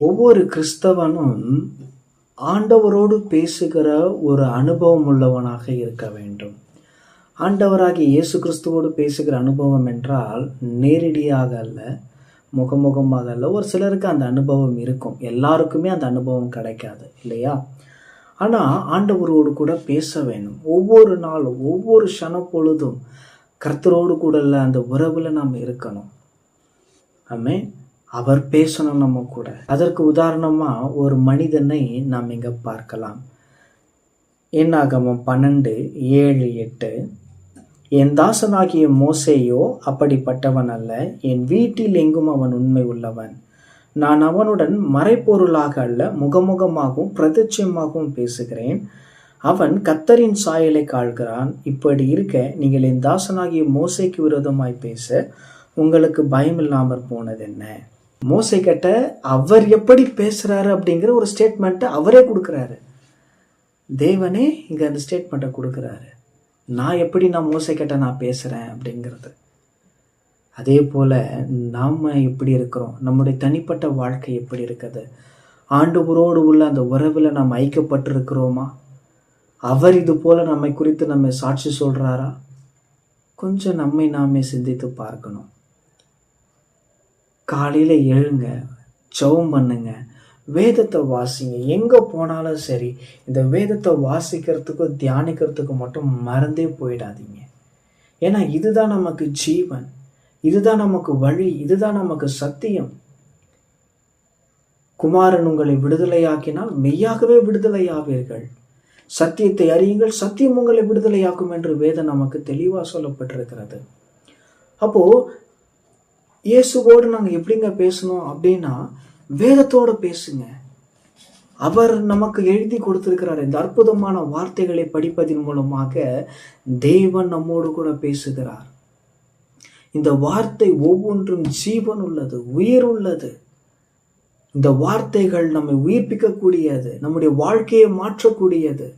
ஒவ்வொரு கிறிஸ்தவனும் ஆண்டவரோடு பேசுகிற ஒரு அனுபவம் உள்ளவனாக இருக்க வேண்டும். ஆண்டவராகிய இயேசு கிறிஸ்துவோடு பேசுகிற அனுபவம் என்றால் நேரடியாக அல்ல, முகமுகமாக அல்ல. ஒரு சிலருக்கு அந்த அனுபவம் இருக்கும், எல்லாருக்குமே அந்த அனுபவம் கிடைக்காது இல்லையா? ஆனால் ஆண்டவரோடு கூட பேச வேணும். ஒவ்வொரு நாளும் ஒவ்வொரு பொழுதும் கர்த்தரோடு கூட அந்த உறவில் நாம் இருக்கணும். ஆமென். அவர் பேசணும் நம்ம கூட. அதற்கு உதாரணமாக ஒரு மனிதனை நாம் இங்கே பார்க்கலாம். என்னாகமம் 12:7-8. என் தாசனாகிய மோசேயோ அப்படிப்பட்டவன் அல்ல, என் வீட்டில் எங்கும் அவன் உண்மை உள்ளவன். நான் அவனுடன் மறைப்பொருளாக அல்ல, முகமுகமாகவும் பிரதிச்சயமாகவும் பேசுகிறேன். அவன் கர்த்தரின் சாயலை காழ்கிறான். இப்படி இருக்க நீங்கள் என் தாசனாகிய மோசேக்கு விரோதமாய் பேச உங்களுக்கு பயம் இல்லாமற் போனது என்ன? மோசே கிட்ட அவர் எப்படி பேசுறாரு அப்படிங்கிற ஒரு ஸ்டேட்மெண்ட்டை அவரே கொடுக்குறாரு. தேவனே இங்க அந்த ஸ்டேட்மெண்ட்டை கொடுக்குறாரு. நான் மோசே கிட்ட நான் பேசுறேன் அப்படிங்கிறது. அதே போல நாம எப்படி இருக்கிறோம், நம்முடைய தனிப்பட்ட வாழ்க்கை எப்படி இருக்குது, ஆண்டவரோடு உள்ள அந்த உறவில் நாம் ஐக்கப்பட்டிருக்கிறோமா? அவர் இது போல நம்மை குறித்து நம்ம சாட்சி சொல்றாரா? கொஞ்சம் நம்மை நாமே சிந்தித்து பார்க்கணும். காலையில எழுங்க, ஜெபம் பண்ணுங்க, வேதத்தை வாசிங்க. எங்க போனாலும் சரி, இந்த வேதத்தை வாசிக்கிறதுக்கும் தியானிக்கிறதுக்கும் மட்டும் மறந்தே போயிடாதீங்க. ஏன்னா இதுதான் நமக்கு ஜீவன், இதுதான் நமக்கு வழி, இதுதான் நமக்கு சத்தியம். குமாரன் உங்களை விடுதலையாக்கினால் மெய்யாகவே விடுதலையாவீர்கள். சத்தியத்தை அறியுங்கள், சத்தியம் உங்களை விடுதலையாக்கும் என்று வேதம் நமக்கு தெளிவாக சொல்லப்பட்டிருக்கிறது. அப்போ இயேசுவோடு நாங்கள் எப்படிங்க பேசணும் அப்படின்னா, வேதத்தோட பேசுங்க. அவர் நமக்கு எழுதி கொடுத்திருக்கிறார். இந்த அற்புதமான வார்த்தைகளை படிப்பதன் மூலமாக தேவன் நம்மோடு கூட பேசுகிறார். இந்த வார்த்தை ஒவ்வொன்றும் ஜீவன் உள்ளது, உயிர் உள்ளது. இந்த வார்த்தைகள் நம்மை உயிர்ப்பிக்கக்கூடியது, நம்முடைய வாழ்க்கையை மாற்றக்கூடியது.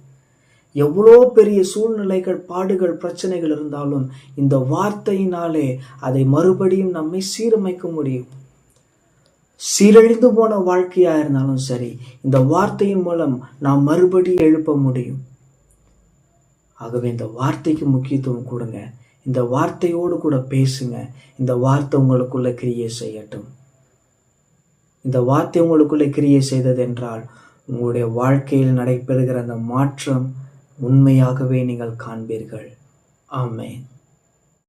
எவ்வளோ பெரிய சூழ்நிலைகள், பாடுகள், பிரச்சனைகள் இருந்தாலும் இந்த வார்த்தையினாலே அதை மறுபடியும் நம்மை சீரமைக்க முடியும். சீரழிந்து போன வாழ்க்கையா இருந்தாலும் சரி, இந்த வார்த்தையின் மூலம் நாம் மறுபடியும் எழுப்ப முடியும். ஆகவே இந்த வார்த்தைக்கு முக்கியத்துவம் கொடுங்க. இந்த வார்த்தையோடு கூட பேசுங்க. இந்த வார்த்தை உங்களுக்குள்ள கிரியை செய்யட்டும். இந்த வார்த்தை உங்களுக்குள்ள கிரியை செய்தது என்றால் உங்களுடைய வாழ்க்கையில் நடைபெறுகிற அந்த மாற்றம் உண்மையாகவே நீங்கள் காண்பீர்கள். ஆமென்.